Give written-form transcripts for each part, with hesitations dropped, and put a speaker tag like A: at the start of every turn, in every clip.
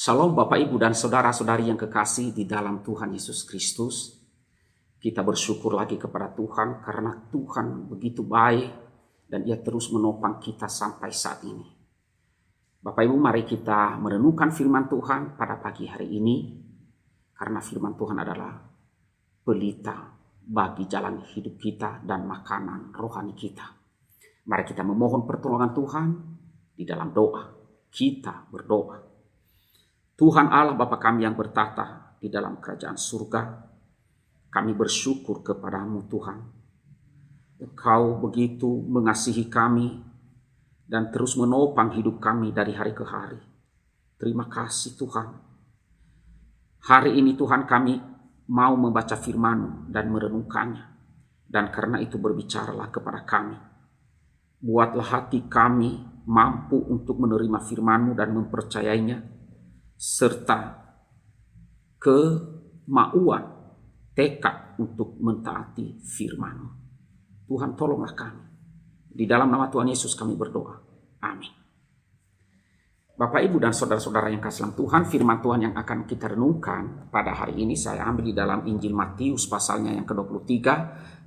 A: Shalom Bapak Ibu dan Saudara-saudari yang kekasih di dalam Tuhan Yesus Kristus. Kita bersyukur lagi kepada Tuhan karena Tuhan begitu baik dan Ia terus menopang kita sampai saat ini. Bapak Ibu, mari kita merenungkan firman Tuhan pada pagi hari ini, karena firman Tuhan adalah pelita bagi jalan hidup kita dan makanan rohani kita. Mari kita memohon pertolongan Tuhan di dalam doa. Kita berdoa. Tuhan Allah Bapa kami yang bertahta di dalam kerajaan surga, kami bersyukur kepadamu Tuhan. Engkau begitu mengasihi kami dan terus menopang hidup kami dari hari ke hari. Terima kasih Tuhan. Hari ini Tuhan kami mau membaca firman-Mu dan merenungkannya. Dan karena itu berbicaralah kepada kami. Buatlah hati kami mampu untuk menerima firman-Mu dan mempercayainya, serta kemauan, tekad untuk mentaati firman-Mu. Tuhan tolonglah kami. Di dalam nama Tuhan Yesus kami berdoa. Amin. Bapak, Ibu, dan saudara-saudara yang kasih dalam Tuhan, firman Tuhan yang akan kita renungkan pada hari ini saya ambil di dalam Injil Matius pasalnya yang ke-23,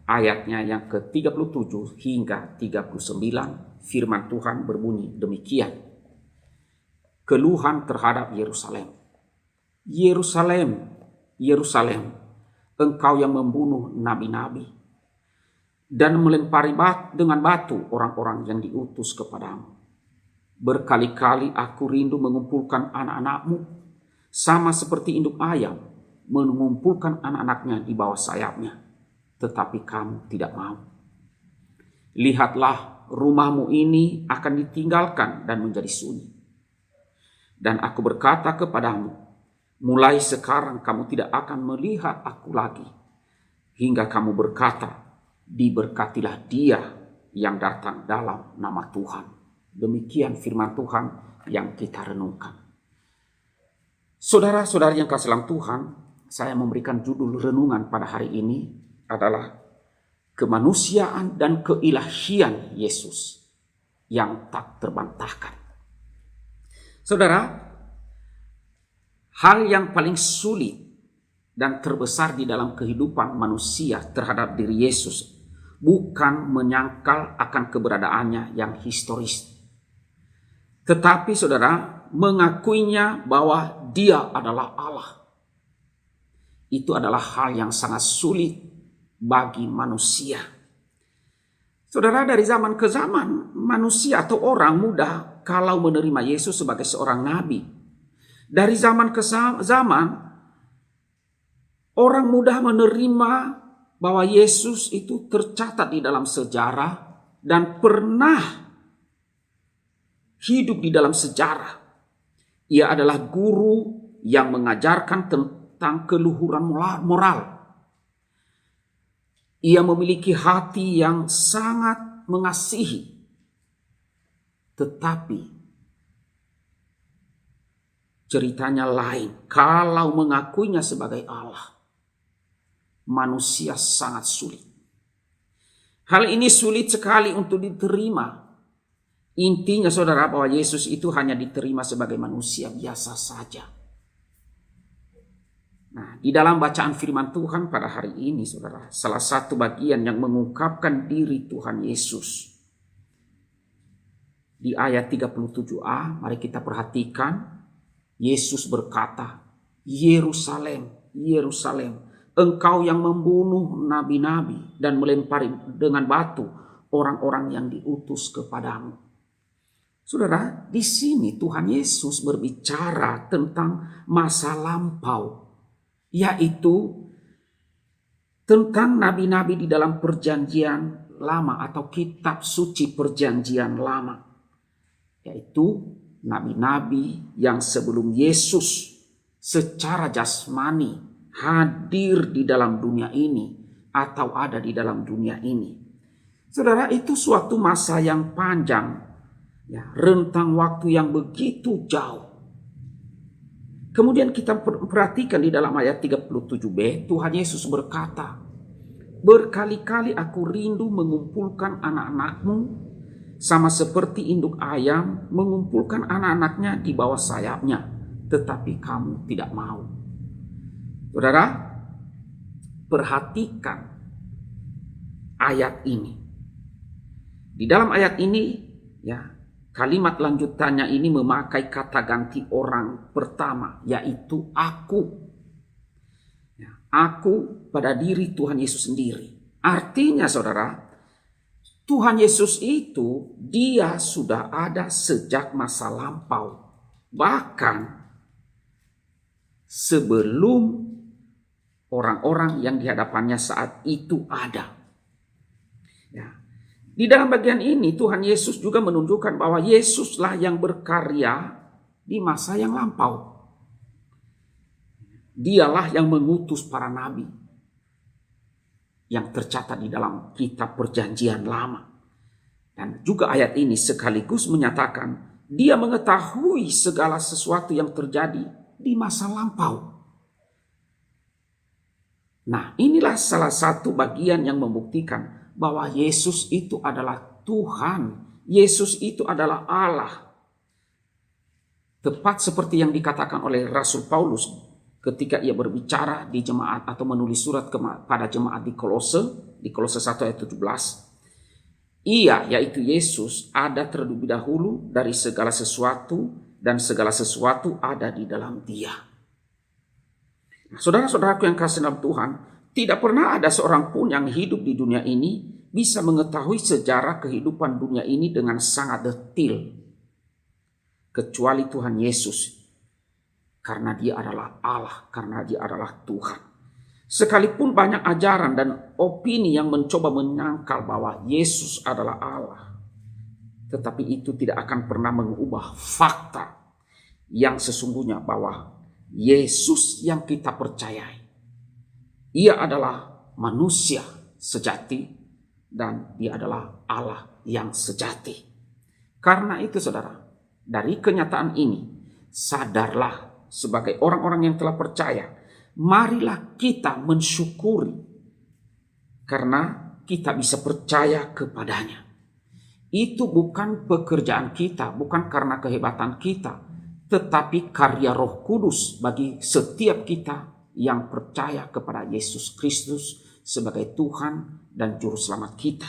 A: ayatnya yang ke-37 hingga 39. Firman Tuhan berbunyi demikian. Keluhan terhadap Yerusalem. Yerusalem, Yerusalem, engkau yang membunuh nabi-nabi dan melempari dengan batu orang-orang yang diutus kepadamu. Berkali-kali aku rindu mengumpulkan anak-anakmu, sama seperti induk ayam mengumpulkan anak-anaknya di bawah sayapnya, tetapi kamu tidak mau. Lihatlah, rumahmu ini akan ditinggalkan dan menjadi sunyi. Dan aku berkata kepadamu, mulai sekarang kamu tidak akan melihat aku lagi, hingga kamu berkata, diberkatilah dia yang datang dalam nama Tuhan. Demikian firman Tuhan yang kita renungkan. Saudara-saudari yang kasih dalam Tuhan, saya memberikan judul renungan pada hari ini adalah kemanusiaan dan keilahian Yesus yang tak terbantahkan. Saudara, hal yang paling sulit dan terbesar di dalam kehidupan manusia terhadap diri Yesus bukan menyangkal akan keberadaannya yang historis, tetapi saudara, mengakuinya bahwa dia adalah Allah. Itu adalah hal yang sangat sulit bagi manusia. Saudara, dari zaman ke zaman, manusia atau orang mudah kalau menerima Yesus sebagai seorang nabi. Dari zaman ke zaman, orang mudah menerima bahwa Yesus itu tercatat di dalam sejarah dan pernah hidup di dalam sejarah. Ia adalah guru yang mengajarkan tentang keluhuran moral. Ia memiliki hati yang sangat mengasihi. Tetapi ceritanya lain. Kalau mengakuinya sebagai Allah, manusia sangat sulit. Hal ini sulit sekali untuk diterima. Intinya saudara, bahwa Yesus itu hanya diterima sebagai manusia biasa saja. Nah, di dalam bacaan firman Tuhan pada hari ini saudara, salah satu bagian yang mengungkapkan diri Tuhan Yesus di ayat 37a, mari kita perhatikan. Yesus berkata, Yerusalem, Yerusalem, engkau yang membunuh nabi-nabi dan melempari dengan batu orang-orang yang diutus kepadamu. Saudara, di sini Tuhan Yesus berbicara tentang masa lampau, yaitu tentang nabi-nabi di dalam perjanjian lama atau kitab suci perjanjian lama, yaitu nabi-nabi yang sebelum Yesus secara jasmani hadir di dalam dunia ini atau ada di dalam dunia ini. Saudara, itu suatu masa yang panjang, ya, rentang waktu yang begitu jauh. Kemudian kita perhatikan di dalam ayat 37b, Tuhan Yesus berkata, berkali-kali aku rindu mengumpulkan anak-anakmu sama seperti induk ayam mengumpulkan anak-anaknya di bawah sayapnya, tetapi kamu tidak mau. Saudara, perhatikan ayat ini. Di dalam ayat ini, ya, kalimat lanjutannya ini memakai kata ganti orang pertama, yaitu aku. Ya, aku pada diri Tuhan Yesus sendiri. Artinya saudara, Tuhan Yesus itu dia sudah ada sejak masa lampau. Bahkan sebelum orang-orang yang di hadapannya saat itu ada. Ya. Di dalam bagian ini Tuhan Yesus juga menunjukkan bahwa Yesuslah yang berkarya di masa yang lampau. Dialah yang mengutus para nabi yang tercatat di dalam kitab Perjanjian Lama. Dan juga ayat ini sekaligus menyatakan dia mengetahui segala sesuatu yang terjadi di masa lampau. Nah, inilah salah satu bagian yang membuktikan bahwa Yesus itu adalah Tuhan. Yesus itu adalah Allah. Tepat seperti yang dikatakan oleh Rasul Paulus ketika ia berbicara di jemaat atau menulis surat pada jemaat di Kolose 1 ayat 17. Ia, yaitu Yesus, ada terlebih dahulu dari segala sesuatu dan segala sesuatu ada di dalam Dia. Nah, saudara-saudaraku yang kasih dalam Tuhan, tidak pernah ada seorang pun yang hidup di dunia ini bisa mengetahui sejarah kehidupan dunia ini dengan sangat detail, kecuali Tuhan Yesus. Karena dia adalah Allah, karena dia adalah Tuhan. Sekalipun banyak ajaran dan opini yang mencoba menyangkal bahwa Yesus adalah Allah, tetapi itu tidak akan pernah mengubah fakta yang sesungguhnya bahwa Yesus yang kita percayai, ia adalah manusia sejati dan dia adalah Allah yang sejati. Karena itu saudara, dari kenyataan ini, sadarlah sebagai orang-orang yang telah percaya, marilah kita mensyukuri karena kita bisa percaya kepadanya. Itu bukan pekerjaan kita, bukan karena kehebatan kita, tetapi karya Roh Kudus bagi setiap kita yang percaya kepada Yesus Kristus sebagai Tuhan dan Juru Selamat kita.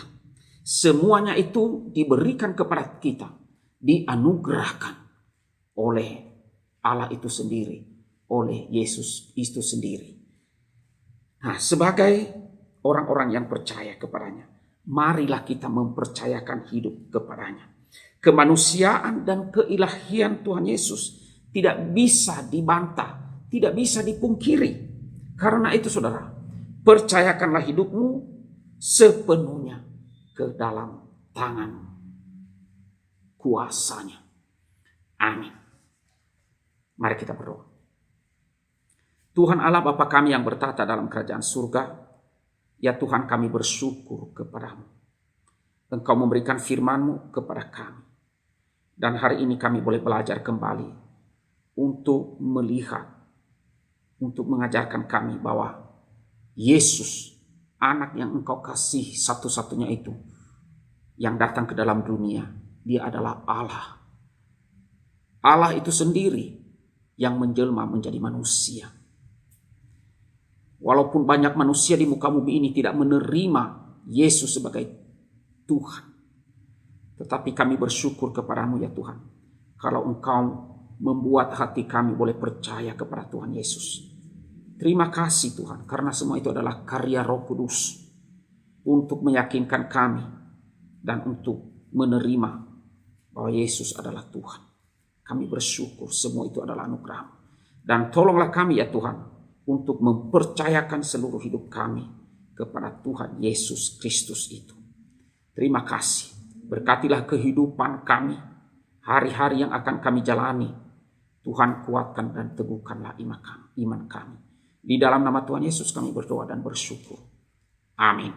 A: Semuanya itu diberikan kepada kita, dianugerahkan oleh Allah itu sendiri, oleh Yesus itu sendiri. Nah, sebagai orang-orang yang percaya kepadanya, marilah kita mempercayakan hidup kepadanya. Kemanusiaan dan keilahian Tuhan Yesus tidak bisa dibantah, tidak bisa dipungkiri. Karena itu saudara, percayakanlah hidupmu sepenuhnya ke dalam tangan kuasanya. Amin. Mari kita berdoa. Tuhan Allah Bapa kami yang bertata dalam kerajaan surga, ya Tuhan kami bersyukur kepadamu. Engkau memberikan firman-Mu kepada kami. Dan hari ini kami boleh belajar kembali untuk melihat, untuk mengajarkan kami bahwa Yesus, anak yang Engkau kasih satu-satunya itu, yang datang ke dalam dunia, Dia adalah Allah. Allah itu sendiri yang menjelma menjadi manusia. Walaupun banyak manusia di muka bumi ini tidak menerima Yesus sebagai Tuhan, tetapi kami bersyukur kepadamu ya Tuhan, kalau Engkau membuat hati kami boleh percaya kepada Tuhan Yesus. Terima kasih Tuhan, karena semua itu adalah karya Roh Kudus untuk meyakinkan kami dan untuk menerima bahwa Yesus adalah Tuhan. Kami bersyukur semua itu adalah anugerah-Mu. Dan tolonglah kami ya Tuhan untuk mempercayakan seluruh hidup kami kepada Tuhan Yesus Kristus itu. Terima kasih. Berkatilah kehidupan kami, hari-hari yang akan kami jalani. Tuhan kuatkan dan teguhkanlah iman kami. Di dalam nama Tuhan Yesus kami berdoa dan bersyukur. Amin.